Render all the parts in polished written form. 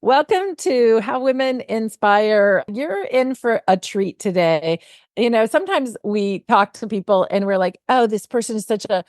Welcome to How Women Inspire. You're in for a treat today. Sometimes we talk to people and we're like, oh, this person is such a,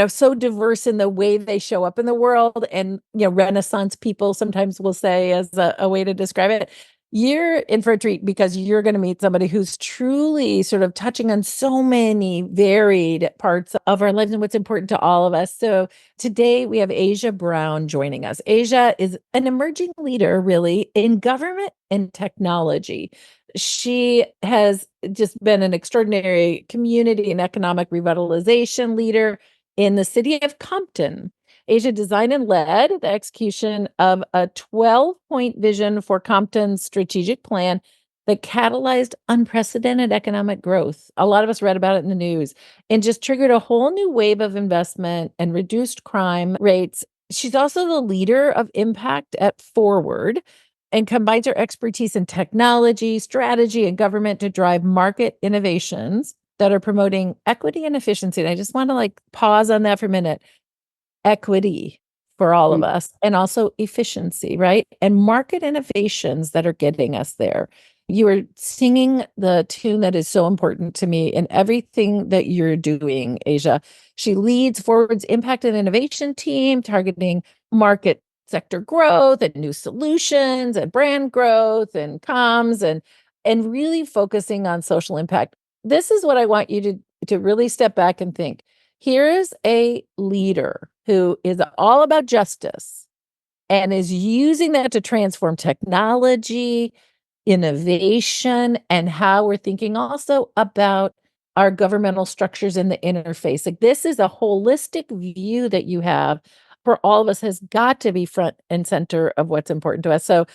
so diverse in the way they show up in the world. And, Renaissance people sometimes will say as a way to describe it. You're in for a treat because you're going to meet somebody who's truly sort of touching on so many varied parts of our lives and what's important to all of us. So, today, we have Asia Brown joining us. Asia is an emerging leader, really, in government and technology. She has just been an extraordinary community and economic revitalization leader in the city of Compton. Asia designed and led the execution of a 12-point vision for Compton's strategic plan that catalyzed unprecedented economic growth. A lot of us read about it in the news and just triggered a whole new wave of investment and reduced crime rates. She's also the leader of impact at Forward and combines her expertise in technology, strategy, and government to drive market innovations that are promoting equity and efficiency. And I just want to pause on that for a minute. Equity for all of Mm. us, and also efficiency, right? And market innovations that are getting us there. You are singing the tune that is so important to me in everything that you're doing, Asia. She leads Forward's impact and innovation team, targeting market sector growth and new solutions and brand growth and comms and really focusing on social impact. This is what I want you to really step back and think. Here's a leader who is all about justice and is using that to transform technology, innovation, and how we're thinking also about our governmental structures in the interface. Like, this is a holistic view that you have for all of us, has got to be front and center of what's important to us. So,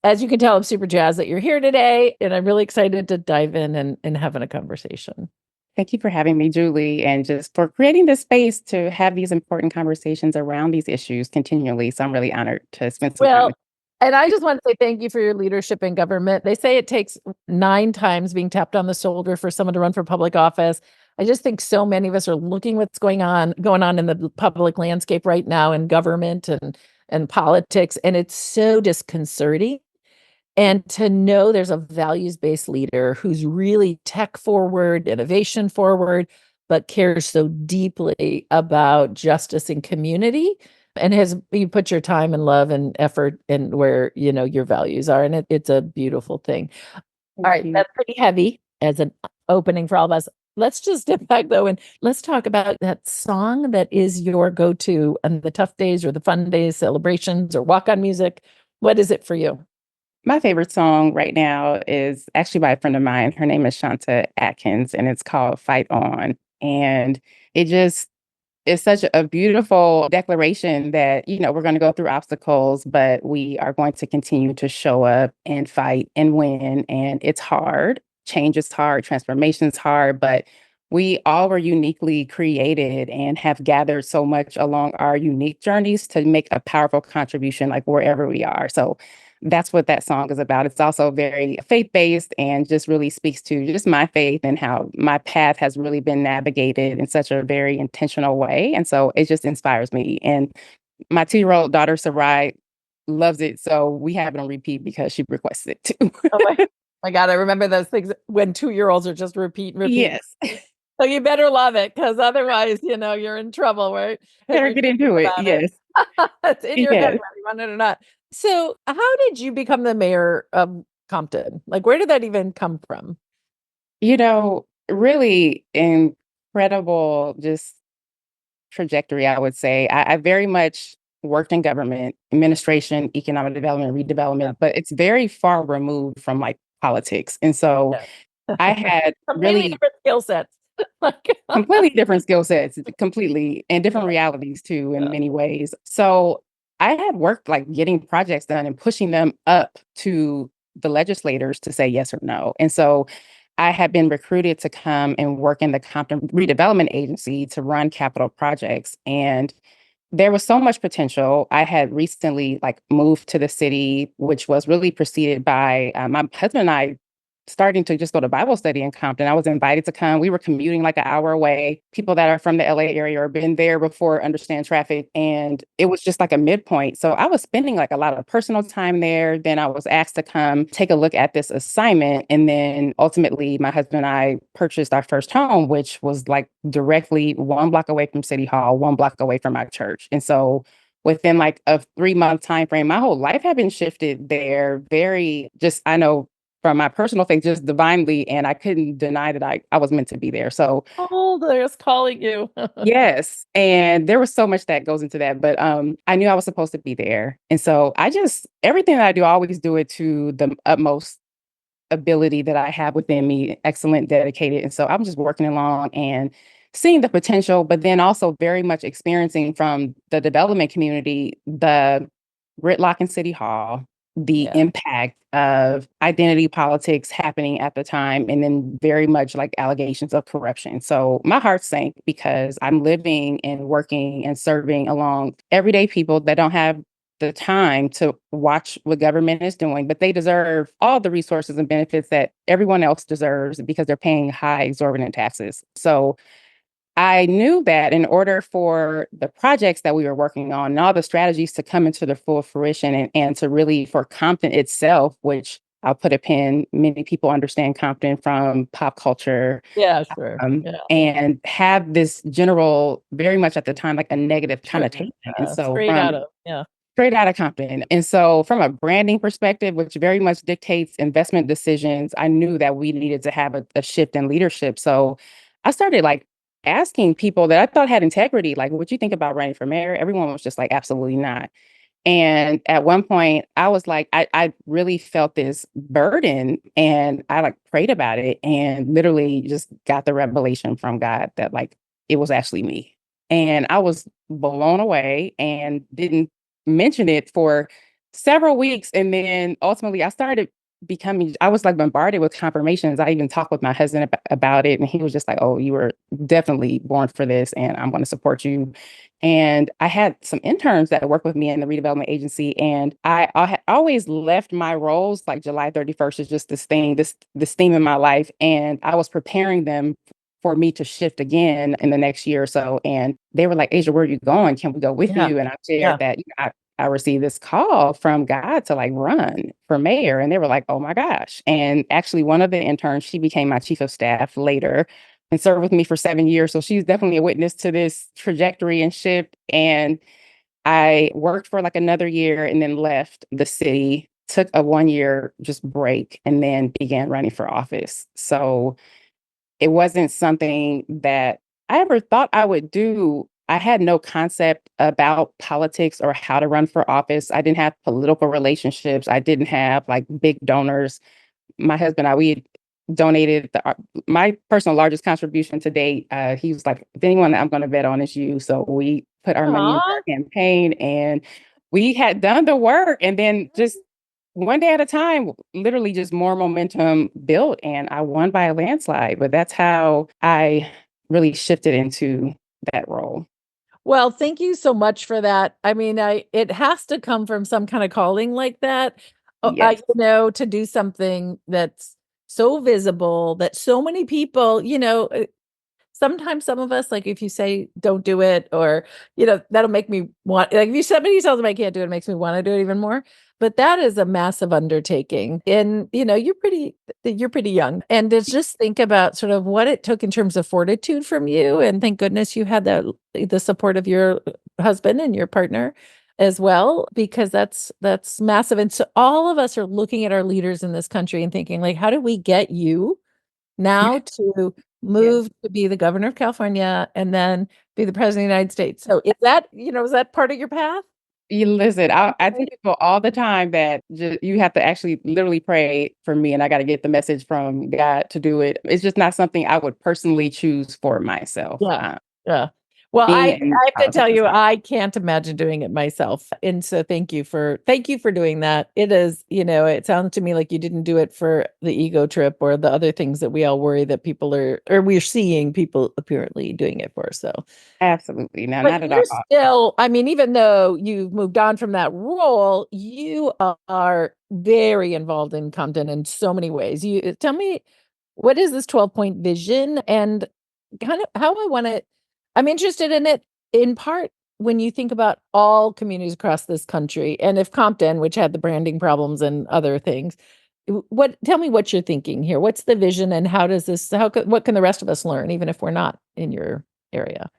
as you can tell, I'm super jazzed that you're here today, and I'm really excited to dive in and having a conversation. Thank you for having me, Julie, and just for creating this space to have these important conversations around these issues continually. So I'm really honored to spend some time Well, with and I just want to say thank you for your leadership in government. They say it takes 9 times being tapped on the shoulder for someone to run for public office. I just think so many of us are looking what's going on in the public landscape right now in government and politics, and it's so disconcerting. And to know there's a values-based leader who's really tech forward, innovation forward, but cares so deeply about justice and community, and has you put your time and love and effort in where your values are, and it's a beautiful thing. All right, you. that's pretty heavy as an opening for all of us. Let's just step back though, and let's talk about that song that is your go-to on the tough days or the fun days, celebrations or walk-on music. What is it for you? My favorite song right now is actually by a friend of mine. Her name is Shanta Atkins, and it's called Fight On. And it just is such a beautiful declaration that, we're going to go through obstacles, but we are going to continue to show up and fight and win. And it's hard. Change is hard. Transformation is hard. But we all were uniquely created and have gathered so much along our unique journeys to make a powerful contribution, like wherever we are. So that's what that song is about. It's also very faith-based and just really speaks to just my faith and how my path has really been navigated in such a very intentional way. And so it just inspires me. And my 2-year-old daughter, Sarai, loves it. So we have it on repeat because she requested it too. Oh my God, I remember those things when 2-year-olds are just repeat and repeat. Yes. So you better love it, because otherwise, you're in trouble, right? Because Better you're get thinking into it. about it. Yes. It's in your head Yes. whether you want it or not. So how did you become the mayor of Compton? Like, where did that even come from? Really incredible just trajectory, I would say. I very much worked in government, administration, economic development, Yeah. redevelopment, but it's very far removed from like politics. And so Yeah. I had Completely really different skill sets. Like, completely different skill sets, completely, and different realities too, in yeah. many ways. So I had worked like getting projects done and pushing them up to the legislators to say yes or no. And so I had been recruited to come and work in the Compton Redevelopment Agency to run capital projects. And there was so much potential. I had recently like moved to the city, which was really preceded by my husband and I starting to just go to Bible study in Compton. I was invited to come. We were commuting like an hour away. People that are from the LA area or been there before understand traffic. And it was just like a midpoint. So I was spending like a lot of personal time there. Then I was asked to come take a look at this assignment. And then ultimately, my husband and I purchased our first home, which was like directly 1 block away from City Hall, 1 block away from our church. And so within like a 3 month time frame, my whole life had been shifted there. Very just, I know from my personal faith, just divinely, and I couldn't deny that I was meant to be there. So Oh, there's calling you. yes, and there was so much that goes into that, but I knew I was supposed to be there, and so I just everything that I do, I always do it to the utmost ability that I have within me, excellent, dedicated. And so I'm just working along and seeing the potential, but then also very much experiencing from the development community, the gridlock in City Hall, the Yeah. impact of identity politics happening at the time, and then very much like allegations of corruption. So my heart sank because I'm living and working and serving along everyday people that don't have the time to watch what government is doing, but they deserve all the resources and benefits that everyone else deserves because they're paying high, exorbitant taxes. So I knew that in order for the projects that we were working on and all the strategies to come into their full fruition and to really for Compton itself, which I'll put a pin, many people understand Compton from pop culture, Yeah, sure. Yeah. and have this general, very much at the time, like a negative Sure. connotation. And so Straight from out of, yeah. straight out of Compton. And so, from a branding perspective, which very much dictates investment decisions, I knew that we needed to have a shift in leadership. So, I started like asking people that I thought had integrity, like, what you think about running for mayor? Everyone was just like, absolutely not. And at one point, I was like, I really felt this burden and I like prayed about it and literally just got the revelation from God that like it was actually me. And I was blown away and didn't mention it for several weeks. And then ultimately, I started becoming, I was like bombarded with confirmations. I even talked with my husband about it. And he was just like, oh, you were definitely born for this and I'm going to support you. And I had some interns that worked with me in the redevelopment agency, and I had always left my roles like July 31st is just this thing, this theme in my life, and I was preparing them for me to shift again in the next year or so. And they were like, "Asia, where are you going? Can we go with Yeah. you?" And I shared Yeah. that I received this call from God to like run for mayor, and they were like, "Oh my gosh!" And actually, one of the interns, she became my chief of staff later and served with me for 7 years. So she's definitely a witness to this trajectory and shift. And I worked for like another year and then left the city, took a 1 year just break, and then began running for office. So it wasn't something that I ever thought I would do. I had no concept about politics or how to run for office. I didn't have political relationships. I didn't have like big donors. My husband and I, we donated my personal largest contribution to date. He was like, if anyone that I'm going to bet on is you. So we put our money into Aw. our campaign and we had done the work. And then just one day at a time, literally just more momentum built. And I won by a landslide. But that's how I really shifted into that role. Well, thank you so much for that. I mean, it has to come from some kind of calling like that, Yes. to do something that's so visible that so many people, sometimes some of us, like, if you say, "Don't do it," or, that'll make me want like, if you somebody tells me I can't do it, it makes me wanna do it even more, but that is a massive undertaking, and, you're pretty young, and to just think about sort of what it took in terms of fortitude from you, and thank goodness you had the support of your husband and your partner as well, because that's massive, and so all of us are looking at our leaders in this country and thinking, like, "How do we get you now to Yes. move to be the governor of California and then be the president of the United States." So is that part of your path? You listen, I tell Right. people all the time that you have to actually literally pray for me, and I got to get the message from God to do it. It's just not something I would personally choose for myself. Yeah, yeah. Well, Being I in have to tell politics is you, not. I can't imagine doing it myself, and so thank you for doing that. It is, it sounds to me like you didn't do it for the ego trip or the other things that we all worry that people are or we're seeing people apparently doing it for, so Absolutely, no, but not at you're all. still I mean, even though you've moved on from that role, you are very involved in Compton in so many ways. You tell me, what is this 12-point vision and kind of how I want to, I'm interested in it in part when you think about all communities across this country and if Compton, which had the branding problems and other things, what tell me what you're thinking here. What's the vision and how does this what can the rest of us learn even if we're not in your area?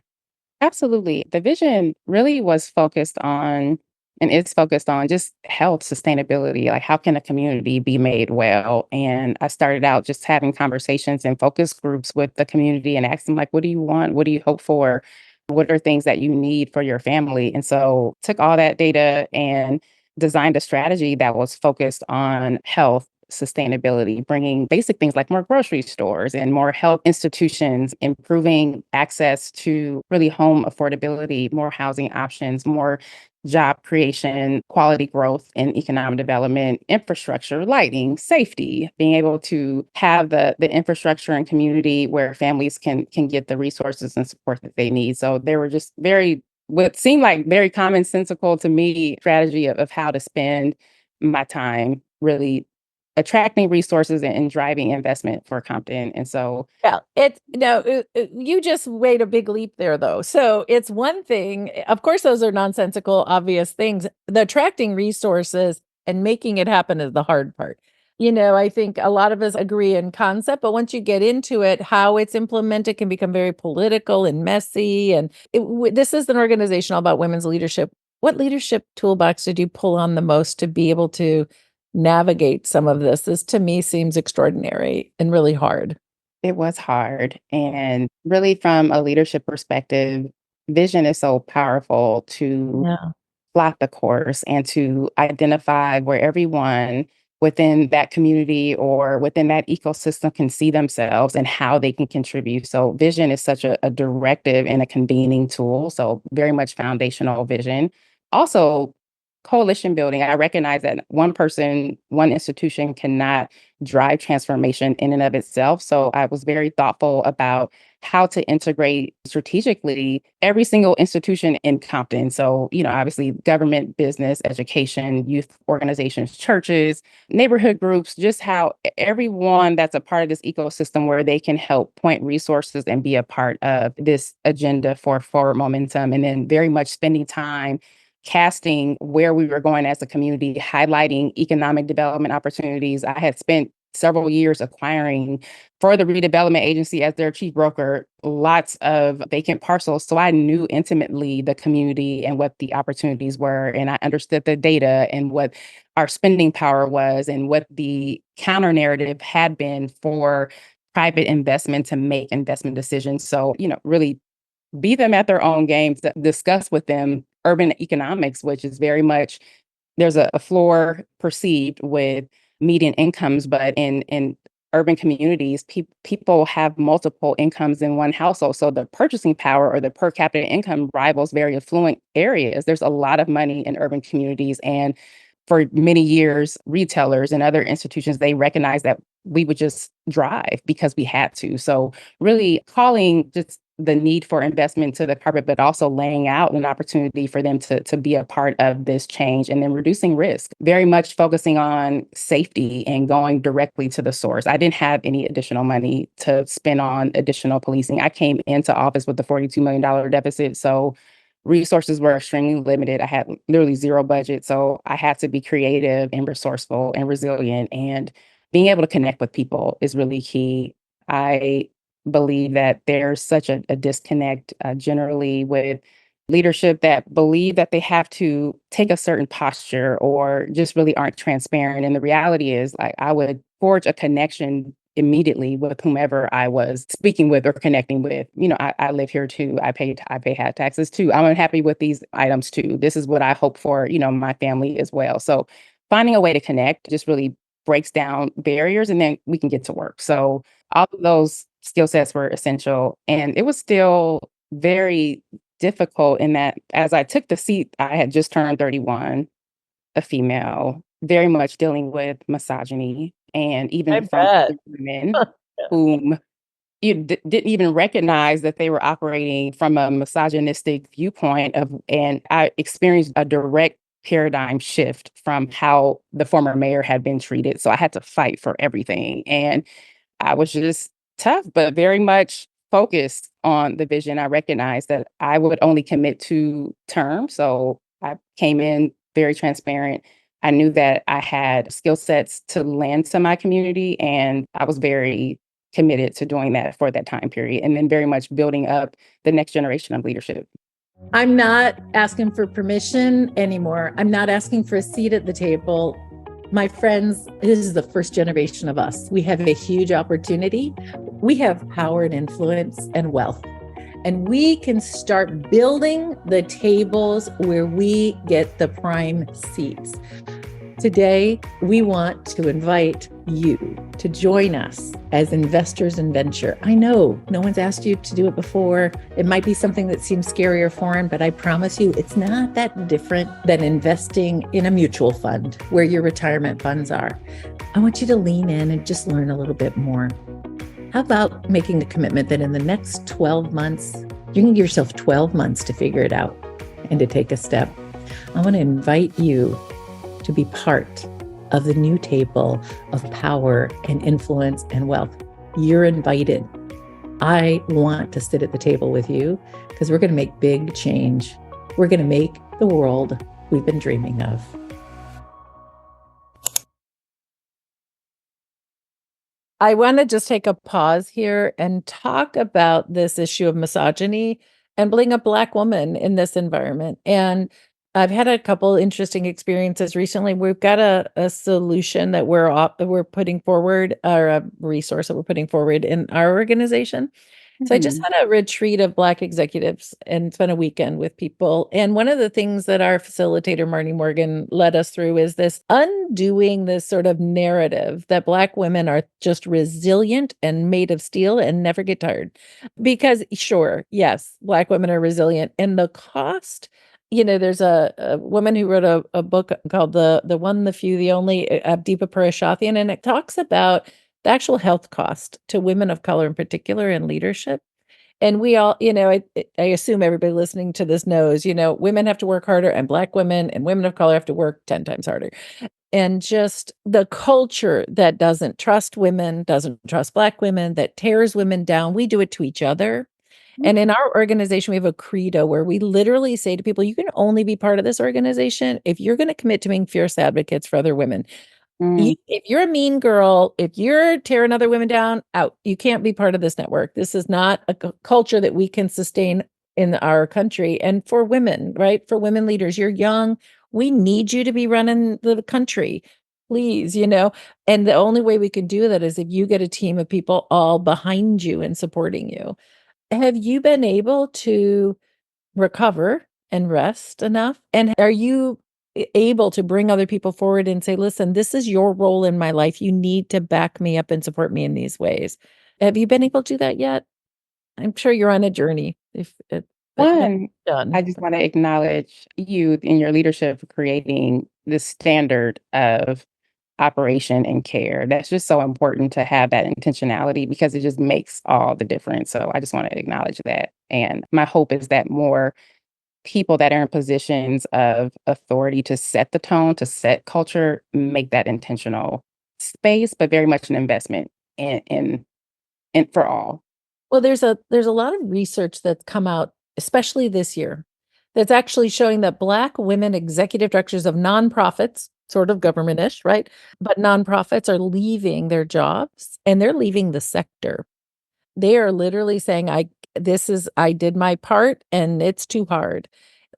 Absolutely. The vision really was focused on and is focused on just health sustainability. Like, how can a community be made well? And I started out just having conversations and focus groups with the community and asked them, like, what do you want? What do you hope for? What are things that you need for your family? And so took all that data and designed a strategy that was focused on health sustainability, bringing basic things like more grocery stores and more health institutions, improving access to really home affordability, more housing options, more job creation, quality growth and economic development, infrastructure, lighting, safety, being able to have the infrastructure and community where families can get the resources and support that they need. So they were just very what seemed like very commonsensical to me strategy of how to spend my time really attracting resources and driving investment for Compton. And so Yeah, it no, you just made a big leap there, though. So it's one thing, of course, those are nonsensical, obvious things. The attracting resources and making it happen is the hard part. I think a lot of us agree in concept, but once you get into it, how it's implemented can become very political and messy. And this is an organization all about women's leadership. What leadership toolbox did you pull on the most to be able to navigate some of this? This to me seems extraordinary and really hard. it was hard. And really, from a leadership perspective, vision is so powerful to Yeah. plot the course and to identify where everyone within that community or within that ecosystem can see themselves and how they can contribute. So vision is such a directive and a convening tool. So very much foundational vision. Also, coalition building. I recognize that one person, one institution cannot drive transformation in and of itself. So I was very thoughtful about how to integrate strategically every single institution in Compton. So, obviously government, business, education, youth organizations, churches, neighborhood groups, just how everyone that's a part of this ecosystem where they can help point resources and be a part of this agenda for forward momentum. And then very much spending time casting where we were going as a community, highlighting economic development opportunities. I had spent several years acquiring for the redevelopment agency as their chief broker, lots of vacant parcels. So I knew intimately the community and what the opportunities were. And I understood the data and what our spending power was and what the counter narrative had been for private investment to make investment decisions. So, really beat them at their own games, discuss with them urban economics, which is very much there's a floor perceived with median incomes, but in urban communities, people have multiple incomes in one household. So the purchasing power or the per capita income rivals very affluent areas. There's a lot of money in urban communities. And for many years, retailers and other institutions, they recognized that we would just drive because we had to. So really calling just the need for investment to the carpet, but also laying out an opportunity for them to be a part of this change and then reducing risk, very much focusing on safety and going directly to the source. I didn't have any additional money to spend on additional policing. I came into office with a $42 million deficit. So resources were extremely limited. I had literally zero budget. So I had to be creative and resourceful and resilient. And being able to connect with people is really key. I believe that there's such a disconnect generally with leadership that believe that they have to take a certain posture or just really aren't transparent. And the reality is, like, I would forge a connection immediately with whomever I was speaking with or connecting with. I live here too. I pay taxes too. I'm unhappy with these items too. This is what I hope for, my family as well. So finding a way to connect just really breaks down barriers and then we can get to work. So all of those skill sets were essential. And it was still very difficult in that as I took the seat, I had just turned 31, a female, very much dealing with misogyny and I even from bet. other women whom you didn't even recognize that they were operating from a misogynistic viewpoint of, and I experienced a direct paradigm shift from how the former mayor had been treated. So I had to fight for everything. And I was just tough, but very much focused on the vision. I recognized that I would only commit to term. So I came in very transparent. I knew that I had skill sets to lend to my community, and I was very committed to doing that for that time period, and then very much building up the next generation of leadership. I'm not asking for permission anymore. I'm not asking for a seat at the table. My friends, this is the first generation of us. We have a huge opportunity. We have power and influence and wealth. And we can start building the tables where we get the prime seats. Today, we want to invite you to join us as investors in venture. I know no one's asked you to do it before. It might be something that seems scary or foreign, but I promise you it's not that different than investing in a mutual fund where your retirement funds are. I want you to lean in and just learn a little bit more. How about making a commitment that in the next 12 months, you can give yourself 12 months to figure it out and to take a step? I want to invite you to be part of the new table of power and influence and wealth. You're invited. I want to sit at the table with you because we're going to make big change. We're going to make the world we've been dreaming of. I want to just take a pause here and talk about this issue of misogyny and being a Black woman in this environment. And I've had a couple interesting experiences recently. We've got a solution that we're putting forward, or a resource that we're putting forward in our organization. So I just Mhm. had a retreat of Black executives and spent a weekend with people. And one of the things that our facilitator, Marty Morgan, led us through is this undoing this sort of narrative that Black women are just resilient and made of steel and never get tired. Because, sure, yes, Black women are resilient. And the cost, there's a woman who wrote a book called The One, the Few, the Only, Deepa Parashathian, and it talks about the actual health cost to women of color in particular in leadership. And we all, I assume everybody listening to this knows, women have to work harder, and Black women and women of color have to work 10 times harder. And just the culture that doesn't trust women, doesn't trust Black women, that tears women down, we do it to each other. And in our organization, we have a credo where we literally say to people, you can only be part of this organization if you're going to commit to being fierce advocates for other women. Mm, If you're a mean girl, if you're tearing other women down, out. You can't be part of this network. This is not a culture that we can sustain in our country. And for women, right? For women leaders, you're young. We need you to be running the country, please, And the only way we can do that is if you get a team of people all behind you and supporting you. Have you been able to recover and rest enough? And are you able to bring other people forward and say, listen, this is your role in my life. You need to back me up and support me in these ways. Have you been able to do that yet? I'm sure you're on a journey, but not One, I done. just want to acknowledge you in your leadership for creating the standard of operation and care. That's just so important to have that intentionality because it just makes all the difference. So I just want to acknowledge that. And my hope is that more people that are in positions of authority to set the tone, to set culture, make that intentional space, but very much an investment in for all. Well, there's a lot of research that's come out, especially this year, that's actually showing that Black women executive directors of nonprofits, sort of government-ish, right? But nonprofits are leaving their jobs and they're leaving the sector. They are literally saying, I did my part and it's too hard.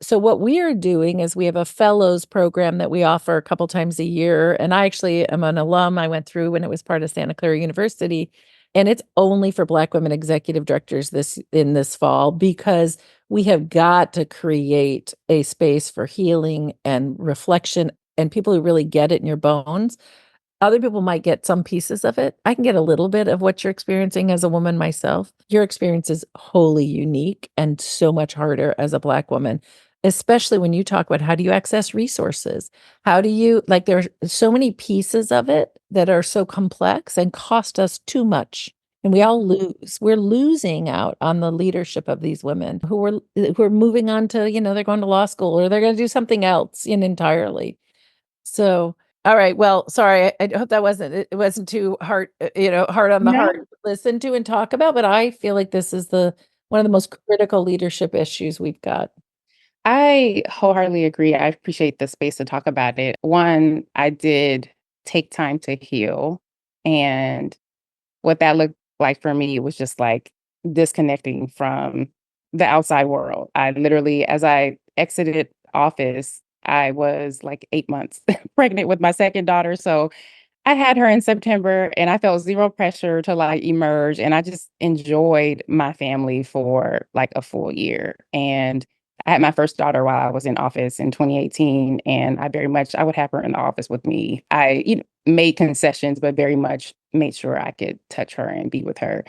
So what we are doing is we have a fellows program that we offer a couple times a year. And I actually am an alum. I went through when it was part of Santa Clara University. And it's only for Black women executive directors this fall, because we have got to create a space for healing and reflection and people who really get it in your bones. Other people might get some pieces of it. I can get a little bit of what you're experiencing as a woman myself. Your experience is wholly unique and so much harder as a Black woman, especially when you talk about how do you access resources? How do you, like, there are so many pieces of it that are so complex and cost us too much And we all lose. We're losing out on the leadership of these women who are moving on to, they're going to law school or they're going to do something else in entirely. So, all right. Well, sorry. I hope that it wasn't too hard, hard on the No, heart to listen to and talk about, but I feel like this is the one of the most critical leadership issues we've got. I wholeheartedly agree. I appreciate the space to talk about it. One, I did take time to heal, and what that looked like for me was just like disconnecting from the outside world. I literally, as I exited office, I was like 8 months pregnant with my second daughter. So I had her in September and I felt zero pressure to like emerge. And I just enjoyed my family for like a full year. And I had my first daughter while I was in office in 2018. And I would have her in the office with me. Made concessions, but very much made sure I could touch her and be with her.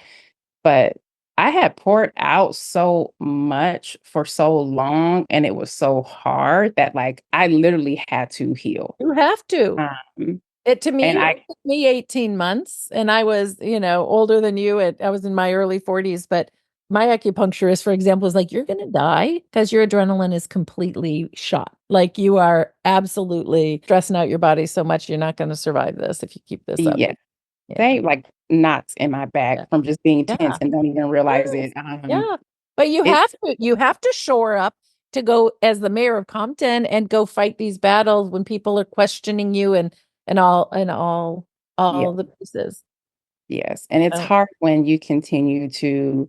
But I had poured out so much for so long and it was so hard that like I literally had to heal. You have to. Um, It to and me, it I took me 18 months and I was, older than you. I was in my early 40s, but my acupuncturist, for example, is like, you're going to die because your adrenaline is completely shot. Like you are absolutely stressing out your body so much, you're not going to survive this if you keep this up. Yeah, Yeah. they like knots in my Yeah. back from just being tense Yeah. and don't even realize Yes. it. Yeah. But It's you have to shore up to go as the mayor of Compton and go fight these battles when people are questioning you and all Yeah, the pieces. yes, and it's Oh, hard when you continue to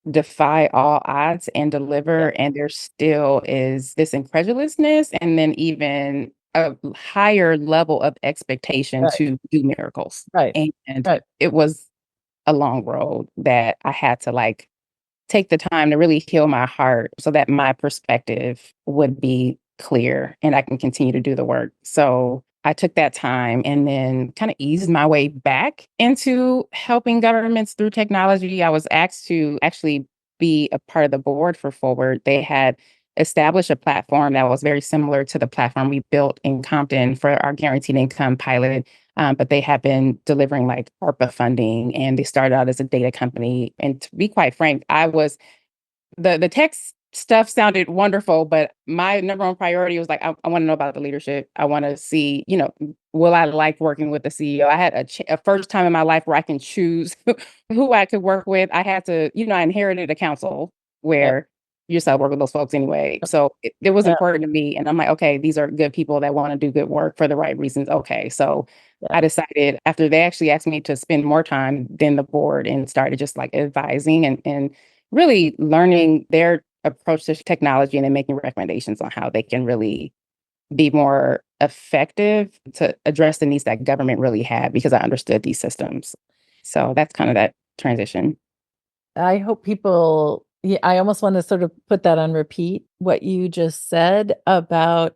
defy all odds and yeah. deliver, and there still is this incredulousness and then even a higher level of expectation Right. to do miracles, Right. and Right. it was a long road that I had to, like, take the time to really heal my heart so that my perspective would be clear and I can continue to do the work. So I took that time and then kind of eased my way back into helping governments through technology. I was asked to actually be a part of the board for Forward. They had established a platform that was very similar to the platform we built in Compton for our guaranteed income pilot. But they have been delivering like ARPA funding and they started out as a data company. And to be quite frank, I was the text stuff sounded wonderful, but my number one priority was like, I want to know about the leadership. I want to see, will I like working with the CEO? I had a first time in my life where I can choose who I could work with. I had to, I inherited a council Yeah. where you just have to work with those folks anyway. So it was Yeah. important to me. And I'm like, okay, these are good people that want to do good work for the right reasons. Okay. So Yeah. I decided after they actually asked me to spend more time than the board and started just like advising and really learning their approach to technology and then making recommendations on how they can really be more effective to address the needs that government really had because I understood these systems. So that's kind of that transition. I hope people, yeah, I almost want to sort of put that on repeat, what you just said about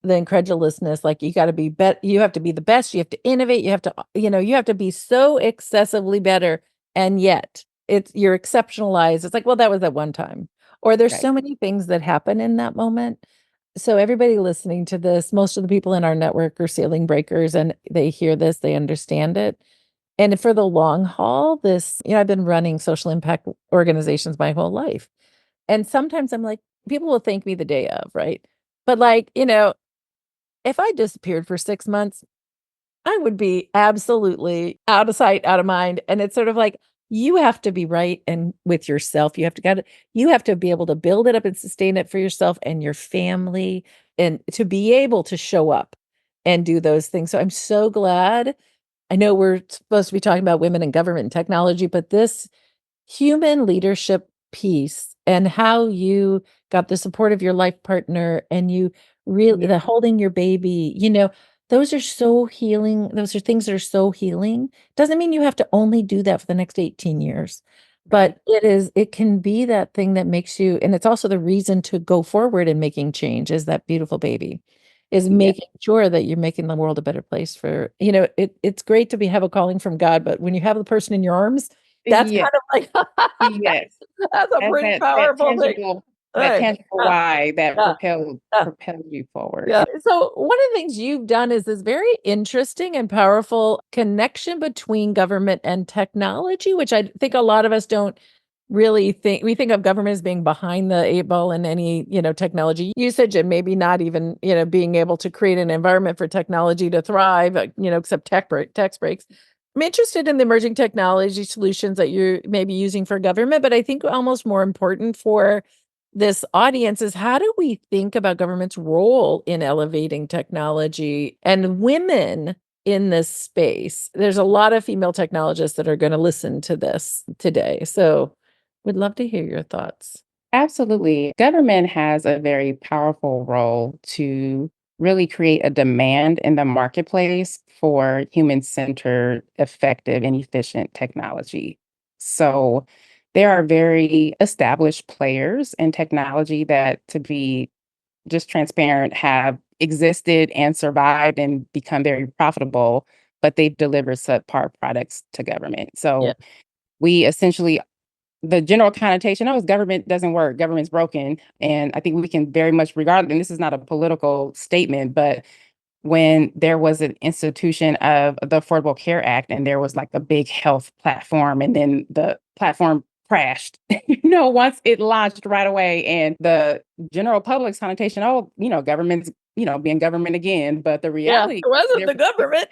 the incredulousness. Like you got to be you have to be the best, you have to innovate, you have to, you have to be so excessively better. And yet you're exceptionalized. It's like, well, that was at one time. Or there's Right. so many things that happen in that moment. So everybody listening to this, most of the people in our network are ceiling breakers and they hear this, they understand it. And for the long haul, I've been running social impact organizations my whole life. And sometimes I'm like, people will thank me the day of, right? But like, if I disappeared for 6 months, I would be absolutely out of sight, out of mind. And it's sort of like you have to be right and with yourself. You have to be able to build it up and sustain it for yourself and your family and to be able to show up and do those things. So I'm so glad. I know we're supposed to be talking about women in government and technology, but this human leadership piece and how you got the support of your life partner and you really Yeah. the holding your baby, those are so healing. Those are things that are so healing. Doesn't mean you have to only do that for the next 18 years, Right. but it can be that thing that makes you, and it's also the reason to go forward in making change is that beautiful baby is Yeah. making sure that you're making the world a better place for, it's great to have a calling from God, but when you have the person in your arms, that's Yeah. kind of like Yes. that's a As pretty that powerful thing. tangible. that Right. tangible why that Yeah. Yeah. propelled you forward. Yeah. So one of the things you've done is this very interesting and powerful connection between government and technology, which I think a lot of us don't really think. We think of government as being behind the eight ball in any, technology usage and maybe not even, being able to create an environment for technology to thrive, except tax breaks. I'm interested in the emerging technology solutions that you're maybe using for government, but I think almost more important for this audience is how do we think about government's role in elevating technology and women in this space? There's a lot of female technologists that are going to listen to this today. So would love to hear your thoughts. Absolutely. Government has a very powerful role to really create a demand in the marketplace for human centered, effective, and efficient technology. So there are very established players in technology that, to be just transparent, have existed and survived and become very profitable, but they've delivered subpar products to government. Yeah. So we essentially the general connotation, "Oh, government doesn't work, government's broken," and I think we can very much regard and this is not a political statement, but when there was an institution of the Affordable Care Act and there was, like, a big health platform, and then the platform crashed, once it launched right away, and the general public's connotation, "Oh, government's, being government again," but the Yeah. reality It wasn't there the government.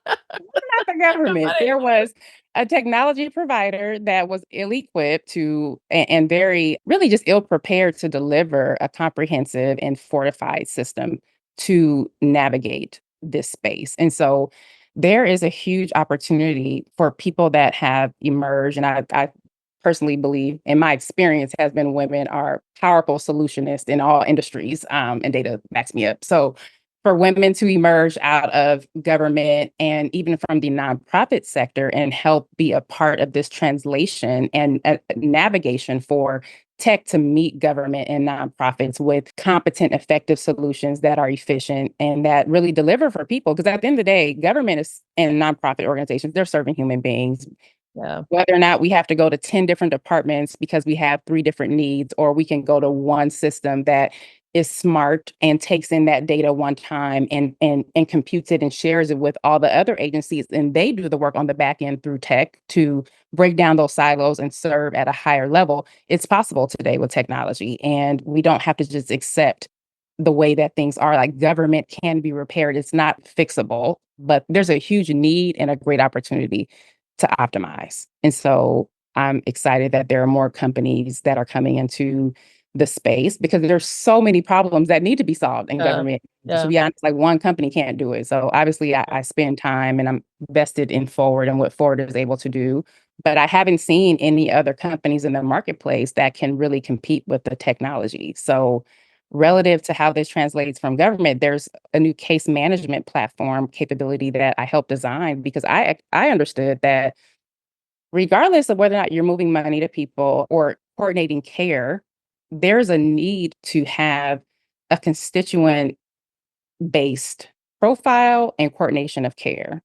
not the government. Funny. There was a technology provider that was ill-equipped to and very really just ill-prepared to deliver a comprehensive and fortified system to navigate this space. And so there is a huge opportunity for people that have emerged, and I personally believe, in my experience, has been women are powerful solutionists in all industries, and data backs me up. So for women to emerge out of government and even from the nonprofit sector and help be a part of this translation and navigation for tech to meet government and nonprofits with competent, effective solutions that are efficient and that really deliver for people. Because at the end of the day, government is and nonprofit organizations, they're serving human beings. Yeah. Whether or not we have to go to 10 different departments because we have 3 different needs, or we can go to one system that is smart and takes in that data one time and computes it and shares it with all the other agencies, and they do the work on the back end through tech to break down those silos and serve at a higher level. It's possible today with technology, and we don't have to just accept the way that things are. Like, government can be repaired. It's not fixable, but there's a huge need and a great opportunity to optimize. And so I'm excited that there are more companies that are coming into the space because there's so many problems that need to be solved in Yeah. government. To Yeah. be honest, like, one company can't do it. So obviously I spend time and I'm vested in Forward and what Forward is able to do. But I haven't seen any other companies in the marketplace that can really compete with the technology. So relative to how this translates from government, there's a new case management platform capability that I helped design because I understood that regardless of whether or not you're moving money to people or coordinating care, there's a need to have a constituent based profile and coordination of care.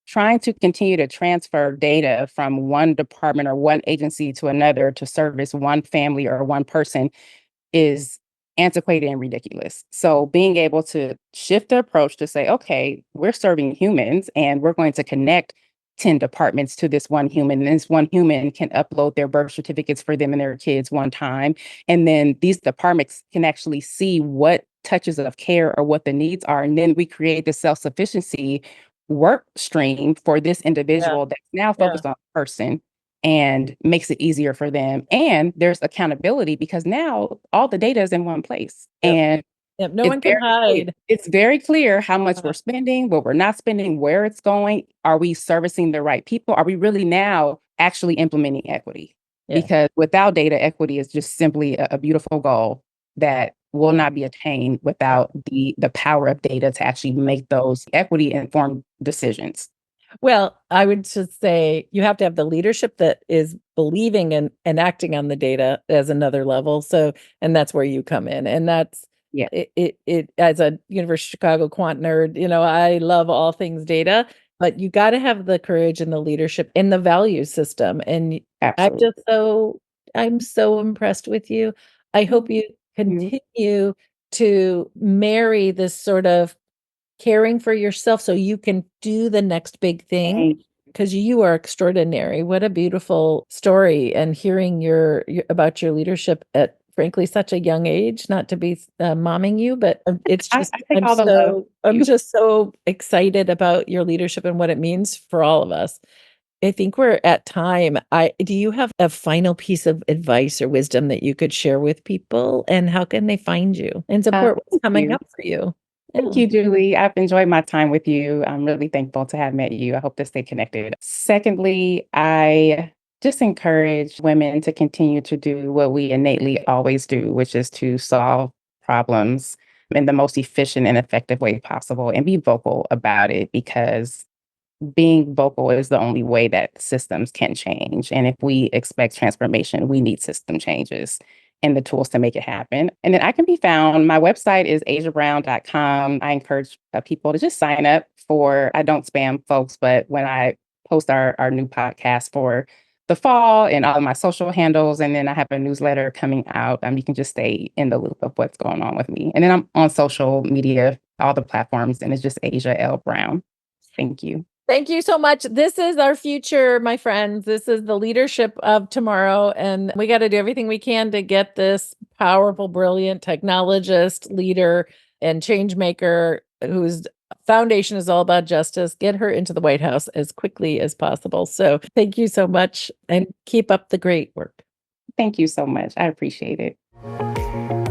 Trying to continue to transfer data from one department or one agency to another to service one family or one person is antiquated and ridiculous. So being able to shift the approach to say, okay, we're serving humans and we're going to connect 10 departments to this one human. And this one human can upload their birth certificates for them and their kids one time. And then these departments can actually see what touches of care or what the needs are. And then we create the self-sufficiency work stream for this Yeah. individual that's now Yeah. focused on the person and makes it easier for them. And there's accountability because now all the data is in one place. Yep. And Yep. No one can hide. it's very clear how much Uh, we're spending, what we're not spending, where it's going. Are we servicing the right people? Are we really now actually implementing equity? Yeah. Because without data, equity is just simply a beautiful goal that will Yeah. not be attained Yeah. without the power of data to actually make those equity informed decisions. Well, I would just say you have to have the leadership that is believing and acting on the data as another level. So, and that's where you come in. And that's Yeah, it as a University of Chicago quant nerd, I love all things data, but you got to have the courage and the leadership in the value system. And I'm absolutely. just so I'm so impressed with you. I hope you You. continue to marry this sort of caring for yourself so you can do the next big thing Thank because you are extraordinary. What a beautiful story and hearing about your leadership at frankly such a young age, not to be momming you, but it's just I take all the love. I'm You. just so excited about your leadership and what it means for all of us. I think we're at time. I Do you have a final piece of advice or wisdom that you could share with people, and how can they find you and support what's Thank coming you. up for you? Thank Yeah. you, Julie. I've enjoyed my time with you. I'm really thankful to have met you. I hope to stay connected. Secondly, I just encourage women to continue to do what we innately always do, which is to solve problems in the most efficient and effective way possible and be vocal about it because being vocal is the only way that systems can change. And if we expect transformation, we need system changes and the tools to make it happen. And then I can be found. My website is asiabrown.com. I encourage people to just sign up for, I don't spam folks, but when I post our new podcast for the fall and all of my social handles, and then I have a newsletter coming out, you can just stay in the loop of what's going on with me. And then I'm on social media, all the platforms, and it's just Asia L. Brown. Thank you. Thank you so much. This is our future, my friends. This is the leadership of tomorrow. And we got to do everything we can to get this powerful, brilliant technologist, leader, and change maker whose foundation is all about justice, get her into the White House as quickly as possible. So thank you so much and keep up the great work. Thank you so much. I appreciate it.